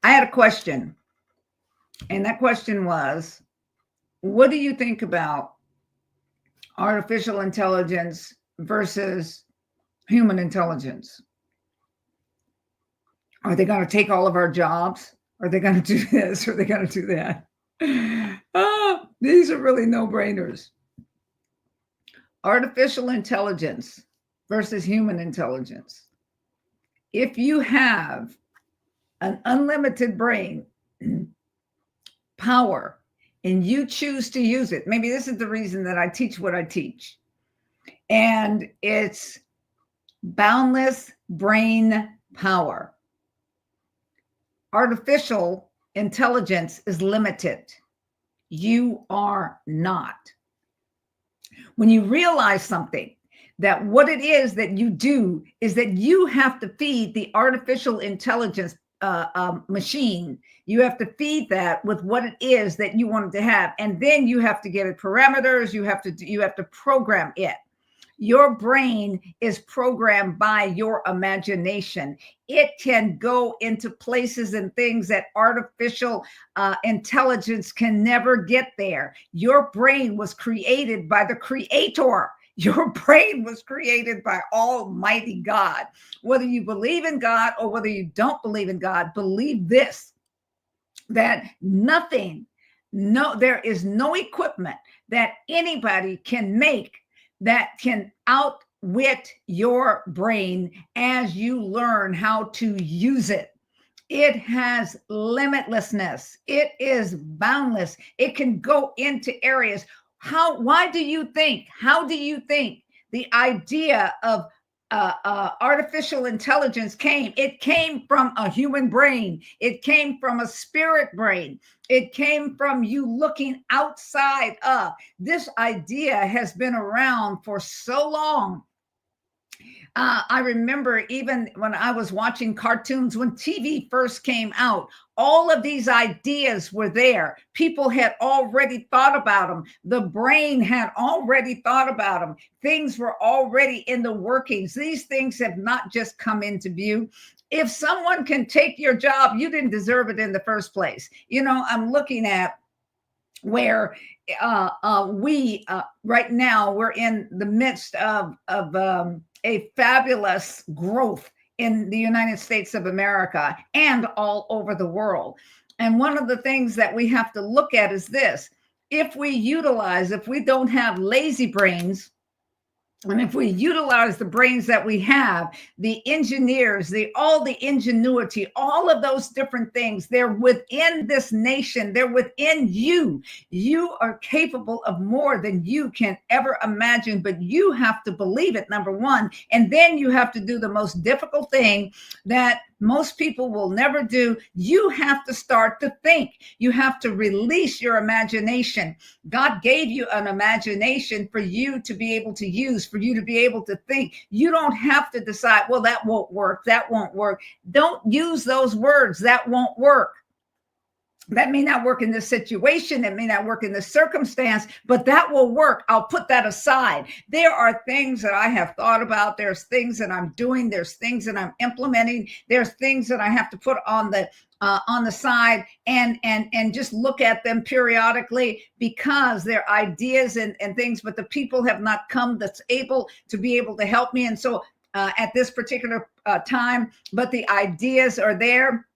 I had a question, and that question was, what do you think about artificial intelligence versus human intelligence? Are they going to take all of our jobs? Are they going to do this? Are they going to do that? Oh, these are really no-brainers. Artificial intelligence versus human intelligence. If you have an unlimited brain power and you choose to use it, maybe this is the reason that I teach what I teach, and it's boundless brain power. Artificial intelligence is limited. You are not. When you realize something, that what it is that you do is that you have to feed the artificial intelligence machine. You have to feed that with what it is that you want it to have, and then you have to give it parameters. You have to program it. Your brain is programmed by your imagination. It can go into places and things that artificial intelligence can never get there. Your brain was created by the creator. Your brain was created by Almighty God. Whether you believe in God or whether you don't believe in God, believe this, that there is no equipment that anybody can make that can outwit your brain as you learn how to use it. It has limitlessness. It is boundless. It can go into areas. How do you think the idea of artificial intelligence came? It came from a human brain. It came from a spirit brain. It came from you looking outside of. This idea has been around for so long. I remember even when I was watching cartoons, when TV first came out, all of these ideas were there. People had already thought about them. The brain had already thought about them. Things were already in the workings. These things have not just come into view. If someone can take your job, you didn't deserve it in the first place. You know, I'm looking at where we right now, we're in the midst of a fabulous growth in the United States of America and all over the world. And one of the things that we have to look at is this: if we don't have lazy brains, and if we utilize the brains that we have, the engineers, all the ingenuity, all of those different things, they're within this nation. They're within you. You are capable of more than you can ever imagine, but you have to believe it, number one. And then you have to do the most difficult thing that most people will never do. You have to start to think. You have to release your imagination. God gave you an imagination for you to be able to use, for you to be able to think. You don't have to decide, well, that won't work. That won't work. Don't use those words. That won't work. That may not work in this situation. It may not work in this circumstance, but that will work. I'll put that aside. There are things that I have thought about. There's things that I'm doing. There's things that I'm implementing. There's things that I have to put on the side and just look at them periodically, because they're ideas and things, but the people have not come that's able to be able to help me. And so at this particular time, but the ideas are there.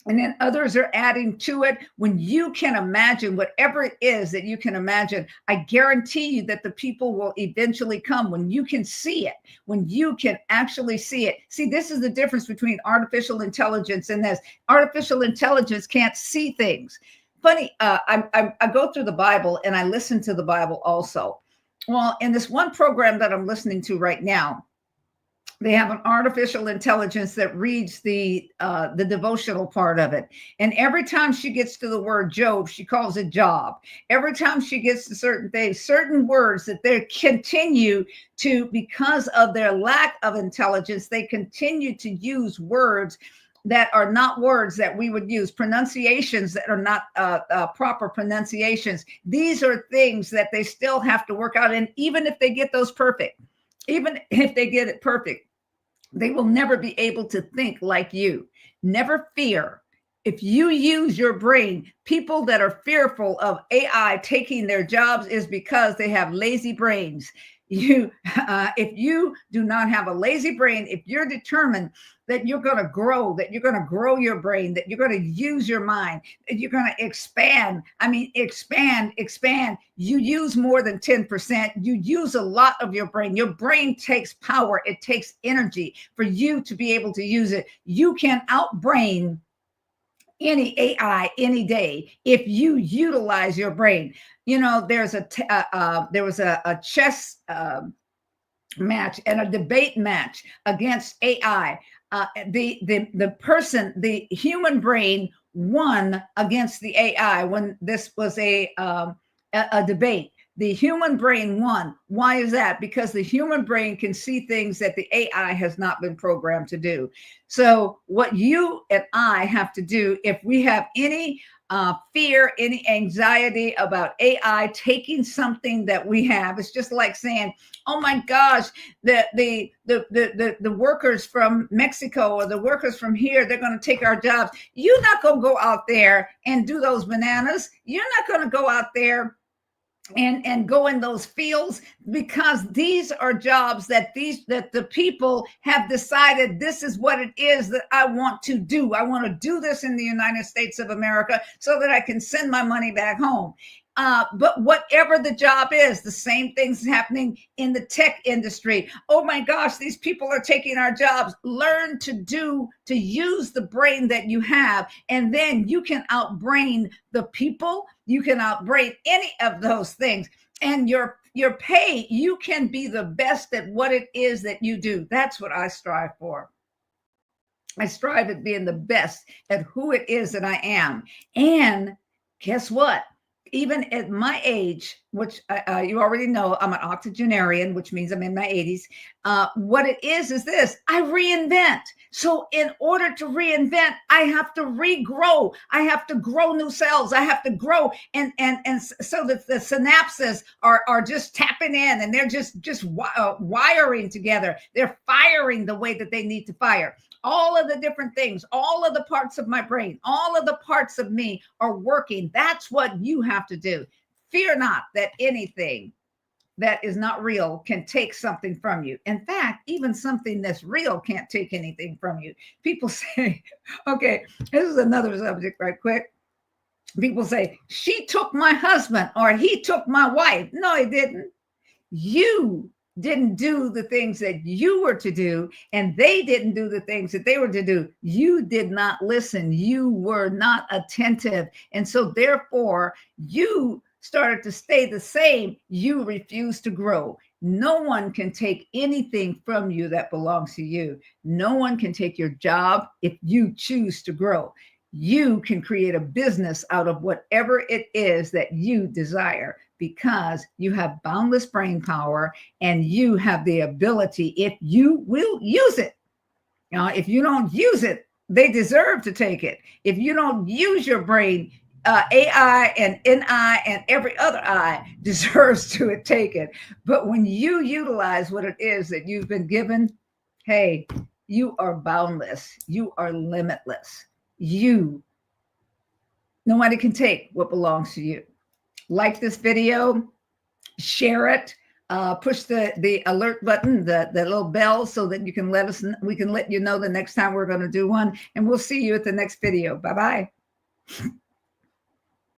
And then others are adding to it. When you can imagine whatever it is that you can imagine, I guarantee you that the people will eventually come. When you can see it, when you can actually see it. See, this is the difference between artificial intelligence and this. Artificial intelligence can't see things. Funny, I go through the Bible and I listen to the Bible also. Well, in this one program that I'm listening to right now, they have an artificial intelligence that reads the devotional part of it. And every time she gets to the word Job, she calls it Job. Every time she gets to certain things, certain words that they continue to, because of their lack of intelligence, they continue to use words that are not words that we would use, pronunciations that are not proper pronunciations. These are things that they still have to work out. And even if they get those perfect, even if they get it perfect, they will never be able to think like you. Never fear. If you use your brain, people that are fearful of AI taking their jobs is because they have lazy brains. If you do not have a lazy brain, if you're determined that you're going to grow, that you're going to grow your brain, that you're going to use your mind, that you're going to expand. I mean, expand. You use more than 10%. You use a lot of your brain. Your brain takes power. It takes energy for you to be able to use it. You can outbrain any AI any day if you utilize your brain. You know, there was a chess match and a debate match against AI. The human brain won against the AI when this was a debate. The human brain won. Why is that? Because the human brain can see things that the AI has not been programmed to do. So what you and I have to do, if we have any fear, any anxiety about AI taking something that we have, it's just like saying, "Oh my gosh, the workers from Mexico or the workers from here, they're going to take our jobs." You're not going to go out there and do those bananas. You're not going to go out there and go in those fields, because these are jobs that the people have decided this is what it is that I want to do. I want to do this in the United States of America so that I can send my money back home. But whatever the job is, the same thing's happening in the tech industry. Oh my gosh, these people are taking our jobs. Learn to use the brain that you have, and then you can outbrain the people. You can outbrain any of those things. And your pay, you can be the best at what it is that you do. That's what I strive for. I strive at being the best at who it is that I am. And guess what? Even at my age, which you already know, I'm an octogenarian, which means I'm in my 80s. What it is this: I reinvent. So in order to reinvent, I have to regrow. I have to grow new cells. I have to grow, and so that the synapses are just tapping in, and they're just wiring together. They're firing the way that they need to fire. All of the different things, all of the parts of my brain, all of the parts of me are working. That's what you have to do. Fear not that anything that is not real can take something from you. In fact, even something that's real can't take anything from you. People say, okay, this is another subject right quick. People say, she took my husband or he took my wife. No, he didn't. You didn't do the things that you were to do, and they didn't do the things that they were to do. You did not listen. You were not attentive. And so therefore, you started to stay the same. You refused to grow. No one can take anything from you that belongs to you. No one can take your job if you choose to grow. You can create a business out of whatever it is that you desire, because you have boundless brain power and you have the ability, if you will use it. Now, if you don't use it, they deserve to take it. If you don't use your brain, AI and NI and every other I deserves to take it. But when you utilize what it is that you've been given, hey, you are boundless. You are limitless. Nobody can take what belongs to you. Like this video, share it, push the alert button, the little bell, so that you can we can let you know the next time we're going to do one. And we'll see you at the next video. Bye-bye.